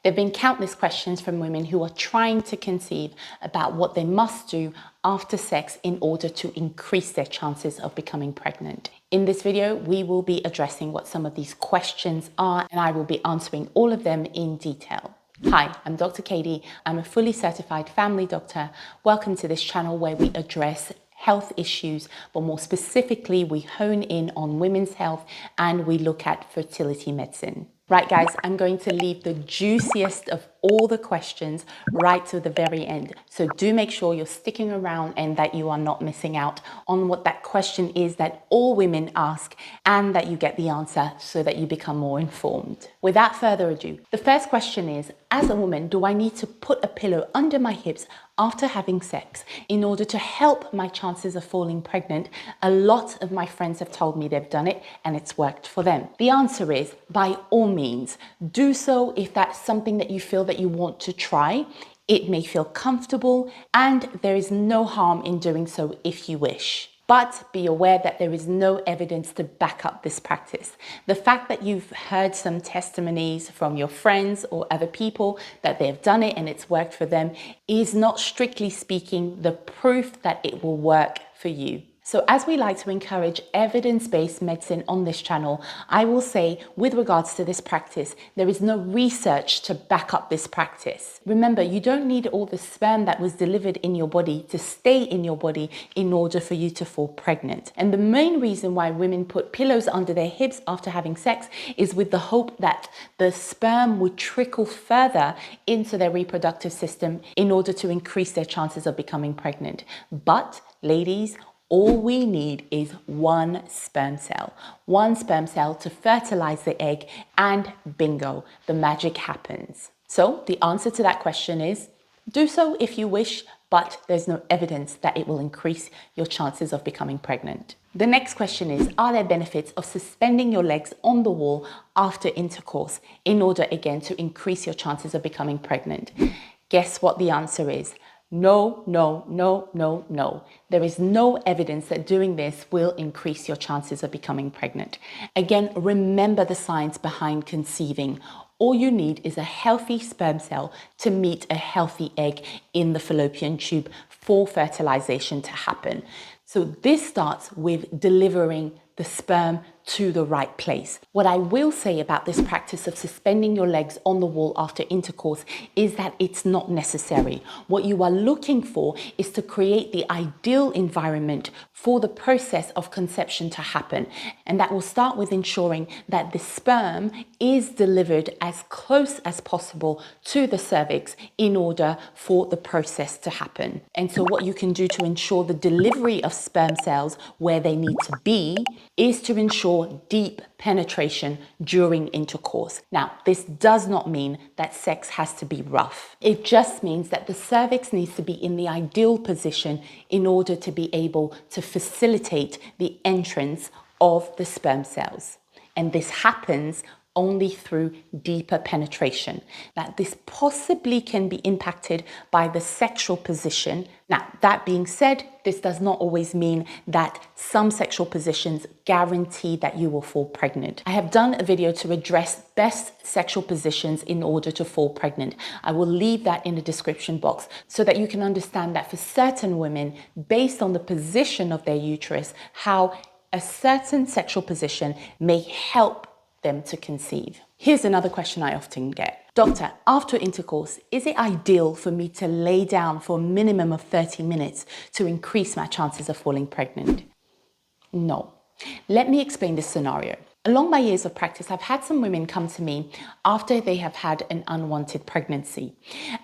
There have been countless questions from women who are trying to conceive about what they must do after sex in order to increase their chances of becoming pregnant. In this video, we will be addressing what some of these questions are, and I will be answering all of them in detail. Hi, I'm Dr. Kady. I'm a fully certified family doctor. Welcome to this channel where we address health issues, but more specifically, we hone in on women's health and we look at fertility medicine. Right, guys, I'm going to leave the juiciest of all the questions right to the very end. So do make sure you're sticking around and that you are not missing out on what that question is that all women ask, and that you get the answer so that you become more informed. Without further ado, the first question is, as a woman, do I need to put a pillow under my hips after having sex in order to help my chances of falling pregnant? A lot of my friends have told me they've done it and it's worked for them. The answer is, by all means, do so if that's something that you feel that you want to try. It may feel comfortable and there is no harm in doing so if you wish. But be aware that there is no evidence to back up this practice. The fact that you've heard some testimonies from your friends or other people that they've done it and it's worked for them is not, strictly speaking, the proof that it will work for you. So as we like to encourage evidence-based medicine on this channel, I will say with regards to this practice, there is no research to back up this practice. Remember, you don't need all the sperm that was delivered in your body to stay in your body in order for you to fall pregnant. And the main reason why women put pillows under their hips after having sex is with the hope that the sperm would trickle further into their reproductive system in order to increase their chances of becoming pregnant. But ladies, all we need is one sperm cell to fertilize the egg, and bingo, the magic happens. So the answer to that question is, do so if you wish, but there's no evidence that it will increase your chances of becoming pregnant. The next question is, are there benefits of suspending your legs on the wall after intercourse in order, again, to increase your chances of becoming pregnant? Guess what the answer is? No, no, no, no, no. There is no evidence that doing this will increase your chances of becoming pregnant. Again, remember the science behind conceiving. All you need is a healthy sperm cell to meet a healthy egg in the fallopian tube for fertilization to happen. So this starts with delivering the sperm to the right place. What I will say about this practice of suspending your legs on the wall after intercourse is that it's not necessary. What you are looking for is to create the ideal environment for the process of conception to happen. And that will start with ensuring that the sperm is delivered as close as possible to the cervix in order for the process to happen. And so what you can do to ensure the delivery of sperm cells where they need to be is to ensure deep penetration during intercourse. Now, this does not mean that sex has to be rough. It just means that the cervix needs to be in the ideal position in order to be able to facilitate the entrance of the sperm cells. And this happens only through deeper penetration. Now, this possibly can be impacted by the sexual position. Now, that being said, this does not always mean that some sexual positions guarantee that you will fall pregnant. I have done a video to address best sexual positions in order to fall pregnant. I will leave that in the description box so that you can understand that for certain women, based on the position of their uterus, how a certain sexual position may help them to conceive. Here's another question I often get. Doctor, after intercourse, is it ideal for me to lay down for a minimum of 30 minutes to increase my chances of falling pregnant? No. Let me explain this scenario. Along my years of practice, I've had some women come to me after they have had an unwanted pregnancy.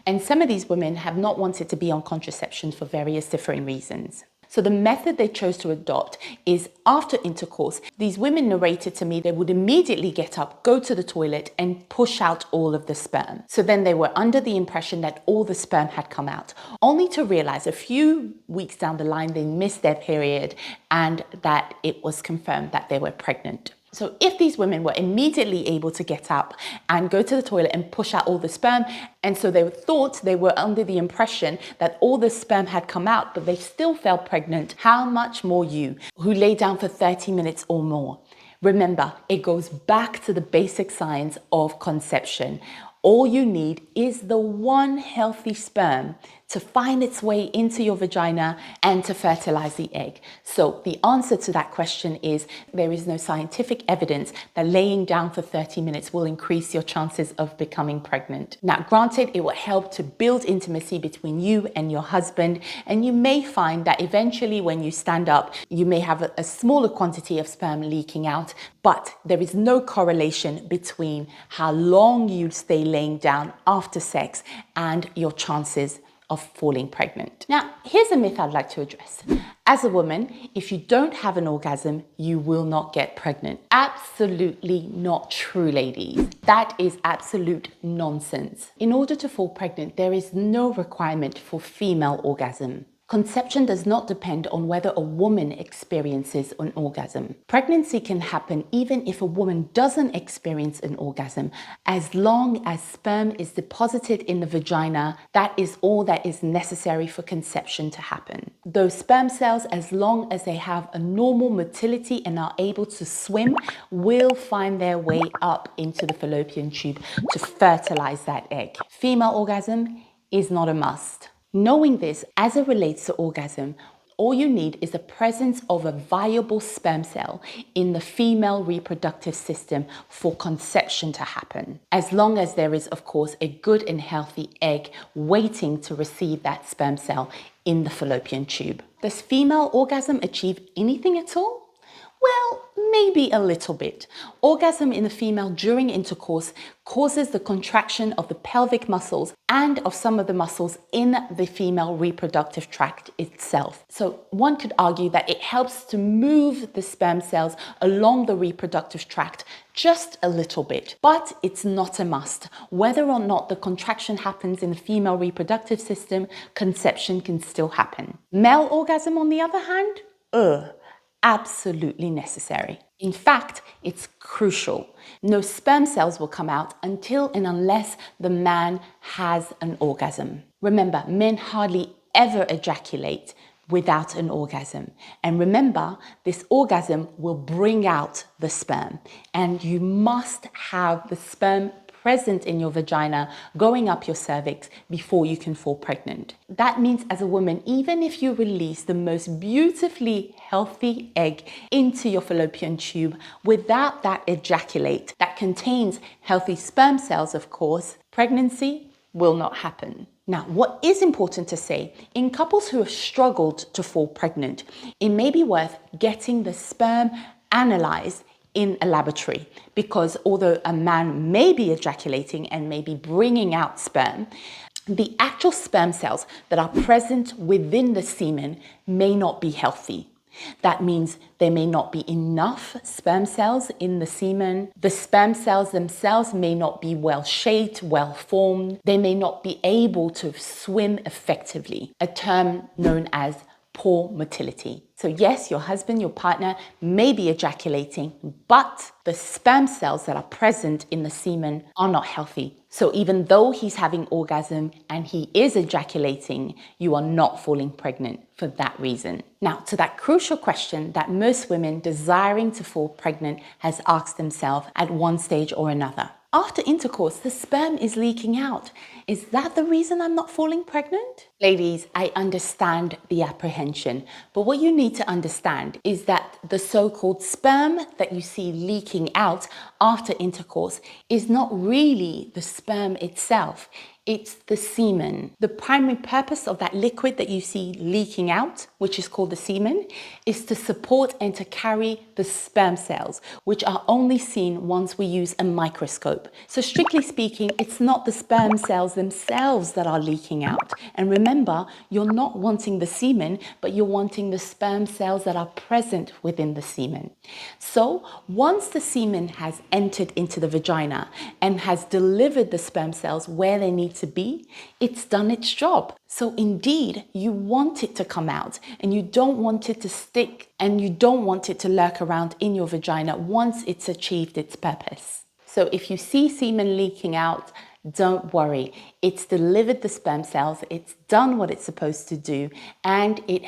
And some of these women have not wanted to be on contraception for various different reasons. So the method they chose to adopt is, after intercourse, these women narrated to me they would immediately get up, go to the toilet and push out all of the sperm. So then they were under the impression that all the sperm had come out, only to realize a few weeks down the line they missed their period and that it was confirmed that they were pregnant. So if these women were immediately able to get up and go to the toilet and push out all the sperm, and so they thought they were under the impression that all the sperm had come out, but they still fell pregnant, how much more you, who lay down for 30 minutes or more? Remember, it goes back to the basic science of conception. All you need is the one healthy sperm to find its way into your vagina and to fertilize the egg. So the answer to that question is there is no scientific evidence that laying down for 30 minutes will increase your chances of becoming pregnant. Now, granted, it will help to build intimacy between you and your husband, and you may find that eventually when you stand up, you may have a smaller quantity of sperm leaking out, but there is no correlation between how long you stay laying down after sex and your chances of falling pregnant. Now, here's a myth I'd like to address. As a woman, if you don't have an orgasm, you will not get pregnant. Absolutely not true, ladies. That is absolute nonsense. In order to fall pregnant, there is no requirement for female orgasm. Conception does not depend on whether a woman experiences an orgasm. Pregnancy can happen even if a woman doesn't experience an orgasm. As long as sperm is deposited in the vagina, that is all that is necessary for conception to happen. Those sperm cells, as long as they have a normal motility and are able to swim, will find their way up into the fallopian tube to fertilize that egg. Female orgasm is not a must. Knowing this, as it relates to orgasm, all you need is the presence of a viable sperm cell in the female reproductive system for conception to happen. As long as there is, of course, a good and healthy egg waiting to receive that sperm cell in the fallopian tube. Does female orgasm achieve anything at all? Well, maybe a little bit. Orgasm in the female during intercourse causes the contraction of the pelvic muscles and of some of the muscles in the female reproductive tract itself. So one could argue that it helps to move the sperm cells along the reproductive tract just a little bit, but it's not a must. Whether or not the contraction happens in the female reproductive system, conception can still happen. Male orgasm, on the other hand, absolutely necessary. In fact, it's crucial. No sperm cells will come out until and unless the man has an orgasm. Remember, men hardly ever ejaculate without an orgasm. And remember, this orgasm will bring out the sperm, and you must have the sperm present in your vagina, going up your cervix before you can fall pregnant. That means as a woman, even if you release the most beautifully healthy egg into your fallopian tube without that ejaculate that contains healthy sperm cells, of course, pregnancy will not happen. Now, what is important to say, in couples who have struggled to fall pregnant, it may be worth getting the sperm analyzed in a laboratory, because although a man may be ejaculating and may be bringing out sperm, the actual sperm cells that are present within the semen may not be healthy. That means there may not be enough sperm cells in the semen. The sperm cells themselves may not be well shaped, well formed. They may not be able to swim effectively, a term known as poor motility. So yes, your husband, your partner may be ejaculating, but the sperm cells that are present in the semen are not healthy. So even though he's having orgasm and he is ejaculating, you are not falling pregnant for that reason. Now, to that crucial question that most women desiring to fall pregnant has asked themselves at one stage or another. After intercourse, the sperm is leaking out. Is that the reason I'm not falling pregnant? Ladies, I understand the apprehension, but what you need to understand is that the so-called sperm that you see leaking out after intercourse is not really the sperm itself. It's the semen. The primary purpose of that liquid that you see leaking out, which is called the semen, is to support and to carry the sperm cells, which are only seen once we use a microscope. So strictly speaking, it's not the sperm cells themselves that are leaking out. And remember, you're not wanting the semen, but you're wanting the sperm cells that are present within the semen. So once the semen has entered into the vagina and has delivered the sperm cells where they need to be, it's done its job. So indeed, you want it to come out, and you don't want it to stick, and you don't want it to lurk around in your vagina once it's achieved its purpose. So if you see semen leaking out, don't worry. It's delivered the sperm cells, it's done what it's supposed to do, and it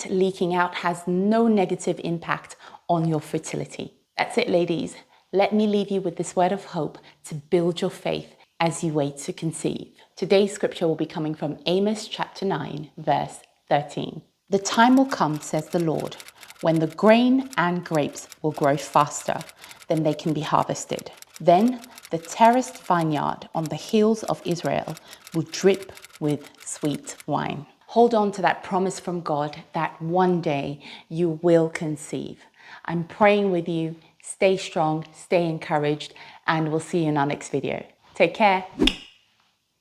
leaking out has no negative impact on your fertility. That's it, ladies. Let me leave you with this word of hope to build your faith as you wait to conceive. Today's scripture will be coming from Amos chapter 9, verse 13. The time will come, says the Lord, when the grain and grapes will grow faster than they can be harvested. Then the terraced vineyard on the hills of Israel will drip with sweet wine. Hold on to that promise from God that one day you will conceive. I'm praying with you. Stay strong, stay encouraged, and we'll see you in our next video. Take care.